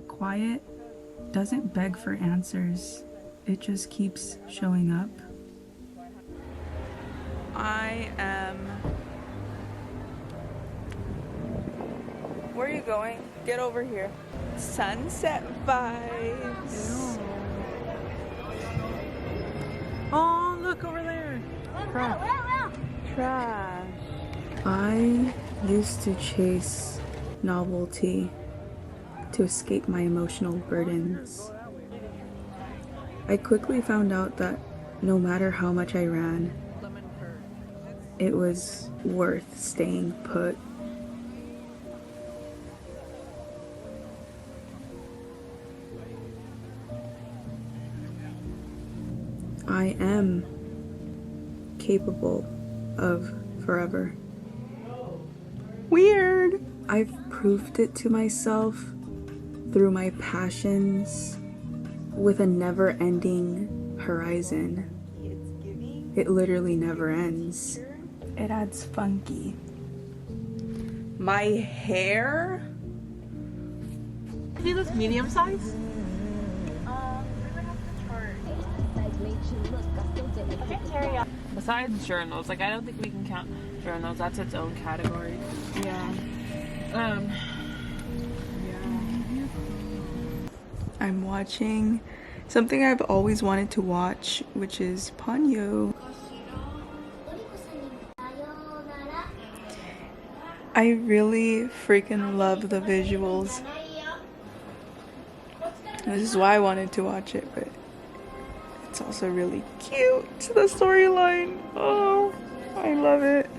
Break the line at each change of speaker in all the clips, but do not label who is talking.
quiet doesn't beg for answers. It just keeps showing up. I am... Where are you going? Get over here. Sunset vibes. Oh, look over there. Trash. I used to chase novelty to escape my emotional burdens. I quickly found out that no matter how much I ran, it was worth staying put. I am capable of forever. Weird! I've proved it to myself through my passions with a never-ending horizon. It literally never ends. It adds funky. My hair?
See this medium size? Besides journals, like I don't think we can count journals. That's its own category.
Yeah.
Yeah.
I'm watching something I've always wanted to watch, which is Ponyo. I really freaking love the visuals. This is why I wanted to watch it, but it's also really cute, the storyline. Oh, I love it.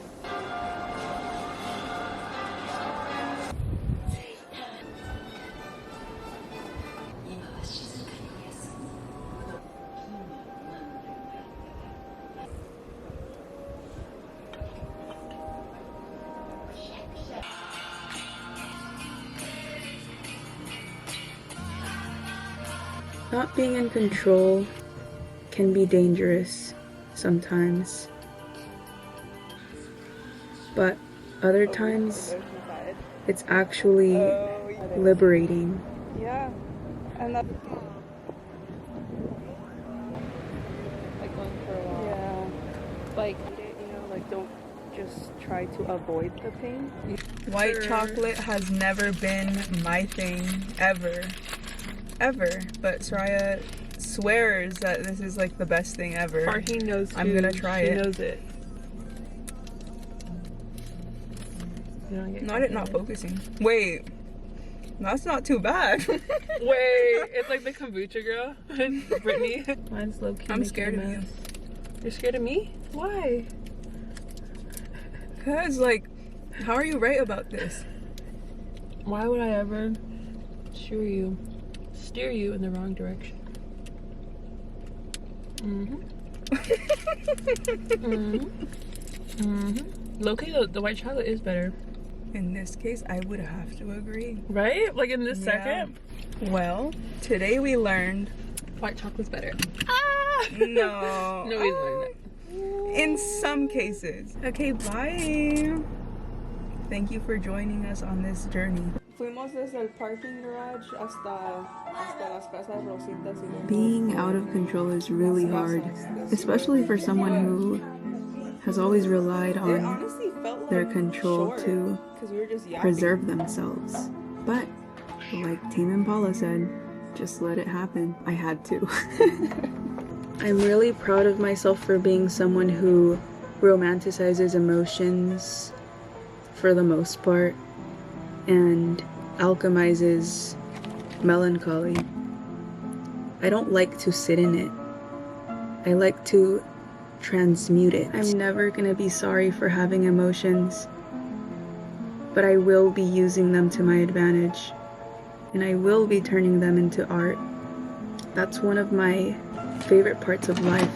Not being in control can be dangerous sometimes, but other times it's actually liberating.
Yeah. And that like going for a while.
Yeah.
Like don't just try to avoid the pain.
White chocolate has never been my thing ever, but Soraya swears that this is like the best thing ever.
Farhi knows too.
I'm gonna try it.
She knows it.
Not focusing. Wait, that's not too bad.
Wait, it's like the kombucha girl and Brittany. Mine's low key.
I'm scared of you.
You're scared of me? Why?
Cause like, how are you right about this?
Why would I ever steer you in the wrong direction? Low-key, the white chocolate is better.
In this case, I would have to agree.
Right? Like in this
Yeah.
second?
Well, today we learned
White chocolate's better.
no.
No, we learned that.
In some cases. Okay, bye. Thank you for joining us on this journey. Fuimos desde el parking garage hasta las casas rositas. Being out of control is really hard, especially for someone who has always relied on their control to preserve themselves. But, like Tame Impala said, just let it happen. I had to. I'm really proud of myself for being someone who romanticizes emotions for the most part and alchemizes melancholy. I don't like to sit in it. I like to transmute it. I'm never gonna be sorry for having emotions, but I will be using them to my advantage, and I will be turning them into art. That's one of my favorite parts of life,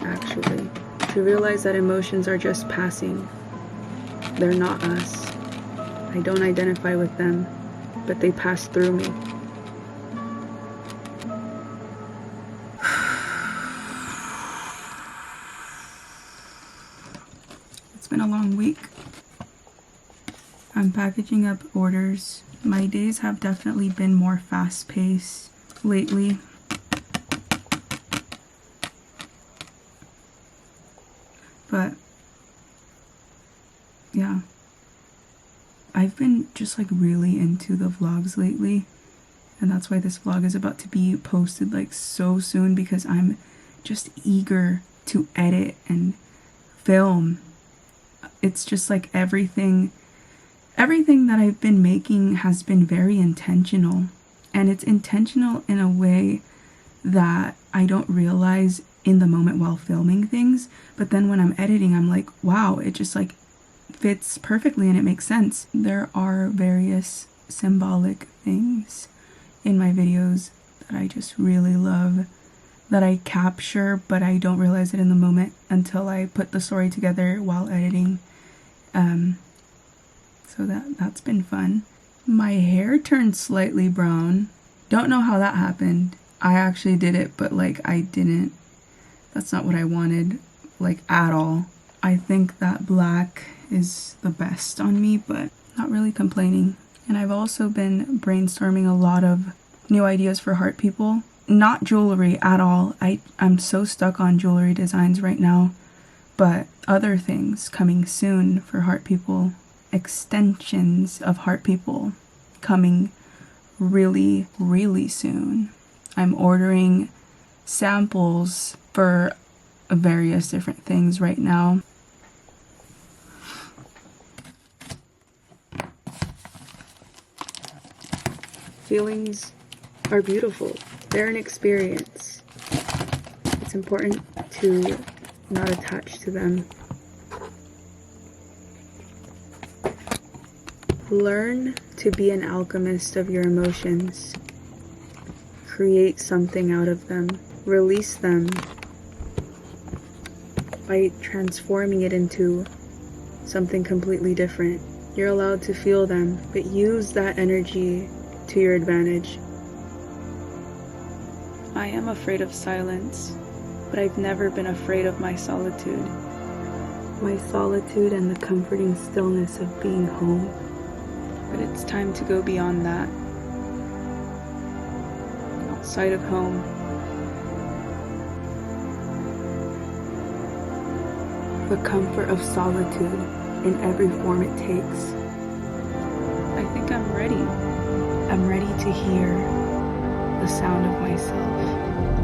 actually. To realize that emotions are just passing. They're not us. I don't identify with them, but they pass through me. It's been a long week. I'm packaging up orders My days have definitely been more fast-paced lately. But yeah, I've been just like really into the vlogs lately, and that's why this vlog is about to be posted like so soon, because I'm just eager to edit and film. It's just like everything that I've been making has been very intentional, and it's intentional in a way that I don't realize in the moment while filming things, but then when I'm editing, I'm like, wow, it just like fits perfectly and it makes sense. There are various symbolic things in my videos that I just really love, that I capture, but I don't realize it in the moment until I put the story together while editing. So that's been fun. My hair turned slightly brown. Don't know how that happened. I actually did it, but like I didn't. That's not what I wanted, like at all. I think that black is the best on me, but not really complaining. And I've also been brainstorming a lot of new ideas for heart people. Not jewelry at all. I'm so stuck on jewelry designs right now, but other things coming soon for heart people. Extensions of heart people coming really, really soon. I'm ordering samples for various different things right now. Feelings are beautiful. They're an experience. It's important to not attach to them. Learn to be an alchemist of your emotions. Create something out of them. Release them by transforming it into something completely different. You're allowed to feel them, but use that energy to your advantage. I am afraid of silence, but I've never been afraid of my solitude. My solitude and the comforting stillness of being home. But it's time to go beyond that. Outside of home. The comfort of solitude in every form it takes. I think I'm ready. I'm ready to hear the sound of myself.